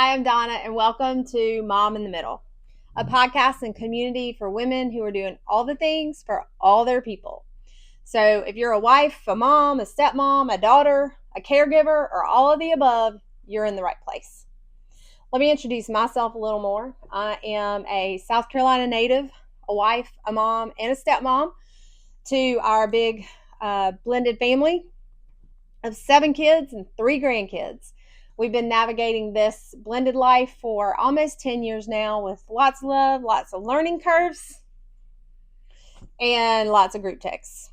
Hi, I'm Donna, and welcome to Mom in the Middle, a podcast and community for women who are doing all the things for all their people. So, if you're a wife, a mom, a stepmom, a daughter, a caregiver, or all of the above, you're in the right place. Let me introduce myself a little more. I am a South Carolina native, a wife, a mom, and a stepmom to our big blended family of 7 kids and 3 grandkids. We've been navigating this blended life for almost 10 years now with lots of love, lots of learning curves, and lots of group texts.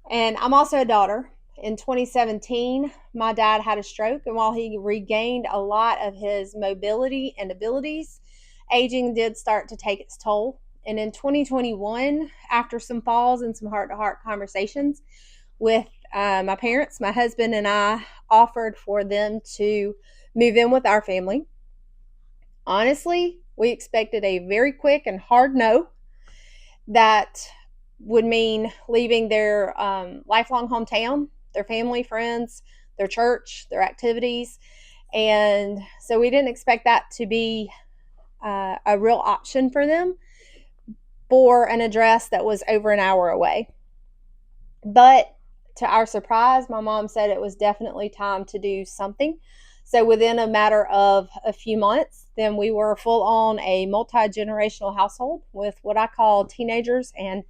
And I'm also a daughter. In 2017, my dad had a stroke, and while he regained a lot of his mobility and abilities, aging did start to take its toll. And in 2021, after some falls and some heart-to-heart conversations with my parents, my husband and I offered for them to move in with our family. Honestly, we expected a very quick and hard no. That would mean leaving their lifelong hometown, their family, friends, their church, their activities. And so we didn't expect that to be a real option for them for an address that was over an hour away. But to our surprise, my mom said it was definitely time to do something. So within a matter of a few months, then we were full on a multi-generational household with what I call teenagers and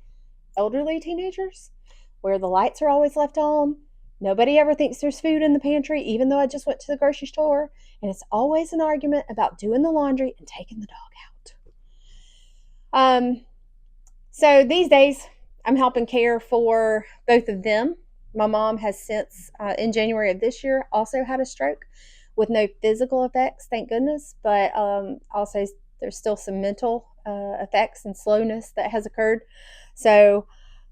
elderly teenagers, where the lights are always left on. Nobody ever thinks there's food in the pantry, even though I just went to the grocery store. And it's always an argument about doing the laundry and taking the dog out. So these days, I'm helping care for both of them. My mom has since, in January of this year, also had a stroke with no physical effects, thank goodness, but also there's still some mental effects and slowness that has occurred. So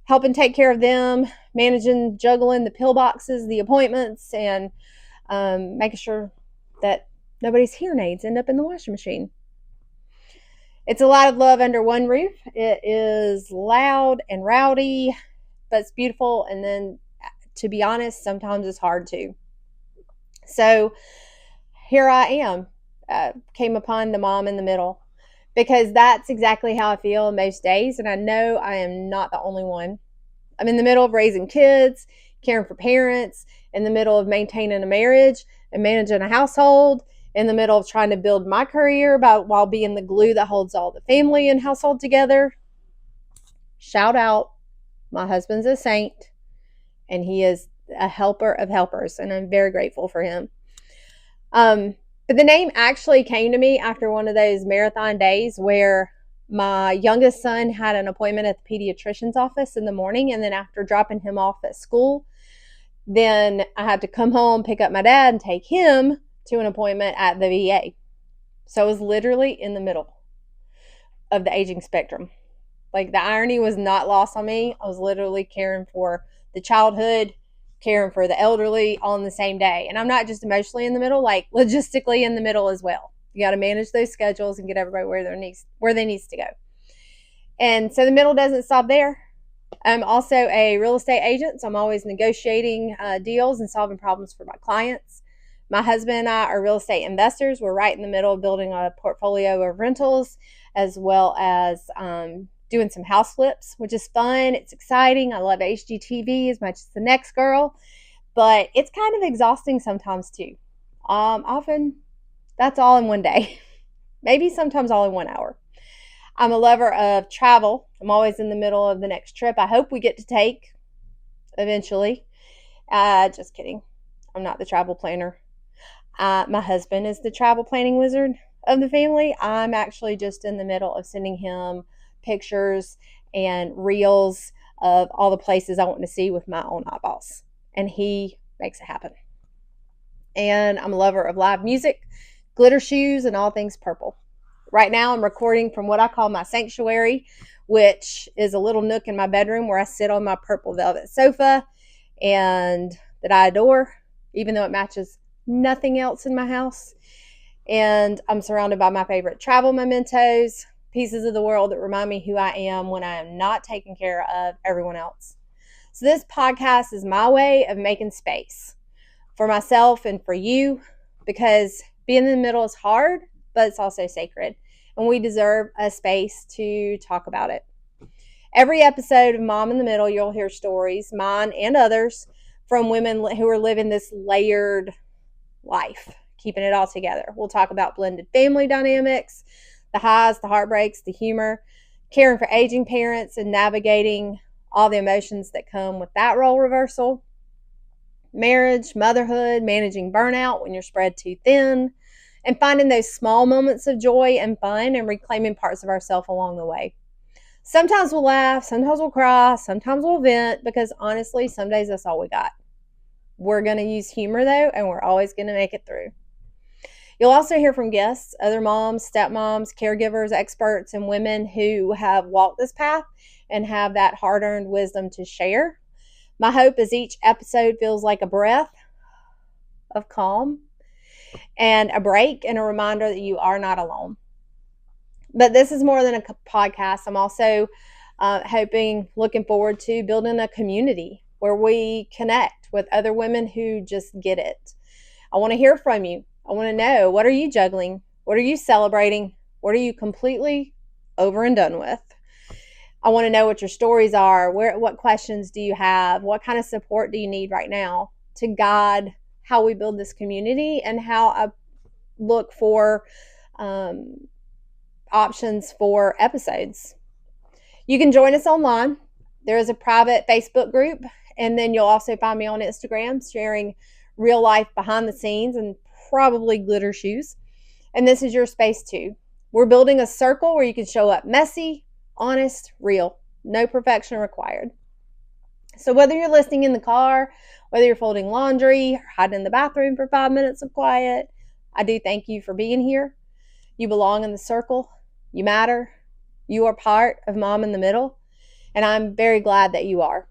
helping take care of them, managing, juggling the pill boxes, the appointments, and making sure that nobody's hearing aids end up in the washing machine. It's a lot of love under one roof. It is loud and rowdy, but it's beautiful. And then, to be honest, sometimes it's hard too. So here I am, came upon the mom in the middle, because that's exactly how I feel most days. And I know I am not the only one. I'm in the middle of raising kids, caring for parents, in the middle of maintaining a marriage and managing a household, in the middle of trying to build my career while being the glue that holds all the family and household together. Shout out, my husband's a saint, and he is a helper of helpers, and I'm very grateful for him. But the name actually came to me after one of those marathon days where my youngest son had an appointment at the pediatrician's office in the morning, and then after dropping him off at school, then I had to come home, pick up my dad, and take him to an appointment at the VA. So I was literally in the middle of the aging spectrum. Like, the irony was not lost on me. I was literally caring for the childhood, caring for the elderly all in the same day. And I'm not just emotionally in the middle, like logistically in the middle as well. You got to manage those schedules and get everybody where they need to go. And so the middle doesn't stop there. I'm also a real estate agent, so I'm always negotiating deals and solving problems for my clients. My husband and I are real estate investors. We're right in the middle of building a portfolio of rentals, as well as doing some house flips, which is fun. It's exciting. I love HGTV as much as the next girl, but it's kind of exhausting sometimes too. Often that's all in one day, maybe sometimes all in 1 hour. I'm a lover of travel. I'm always in the middle of the next trip I hope we get to take eventually. Just kidding. I'm not the travel planner. My husband is the travel planning wizard of the family. I'm actually just in the middle of sending him pictures and reels of all the places I want to see with my own eyeballs. And he makes it happen. And I'm a lover of live music, glitter shoes, and all things purple. Right now I'm recording from what I call my sanctuary, which is a little nook in my bedroom where I sit on my purple velvet sofa and that I adore, even though it matches nothing else in my house. And I'm surrounded by my favorite travel mementos, pieces of the world that remind me who I am when I am not taking care of everyone else. So this podcast is my way of making space for myself and for you, because Being in the middle is hard, but it's also sacred, and we deserve a space to talk about it. Every episode of Mom in the Middle, you'll hear stories, mine and others, from women who are living this layered life, keeping it all together. We'll talk about blended family dynamics, the highs, the heartbreaks, the humor, caring for aging parents, and navigating all the emotions that come with that role reversal. Marriage, motherhood, managing burnout when you're spread too thin, and finding those small moments of joy and fun and reclaiming parts of ourselves along the way. Sometimes we'll laugh, sometimes we'll cry, sometimes we'll vent, because honestly, some days that's all we got. We're going to use humor though, and we're always going to make it through. You'll also hear from guests, other moms, stepmoms, caregivers, experts, and women who have walked this path and have that hard-earned wisdom to share. My hope is each episode feels like a breath of calm and a break and a reminder that you are not alone. But this is more than a podcast. I'm also looking forward to building a community where we connect with other women who just get it. I want to hear from you. I want to know, what are you juggling? What are you celebrating? What are you completely over and done with? I want to know what your stories are. What questions do you have? What kind of support do you need right now to guide how we build this community and how I look for options for episodes? You can join us online. There is a private Facebook group, and then you'll also find me on Instagram sharing real life behind the scenes and probably glitter shoes. And this is your space too. We're building a circle where you can show up messy, honest, real. No perfection required. So whether you're listening in the car, whether you're folding laundry, or hiding in the bathroom for 5 minutes of quiet, I do thank you for being here. You belong in the circle. You matter. You are part of Mom in the Middle, and I'm very glad that you are.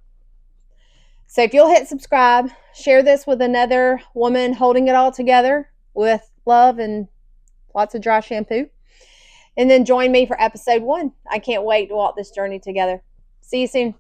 So if you'll hit subscribe, share this with another woman holding it all together with love and lots of dry shampoo, and then join me for episode 1. I can't wait to walk this journey together. See you soon.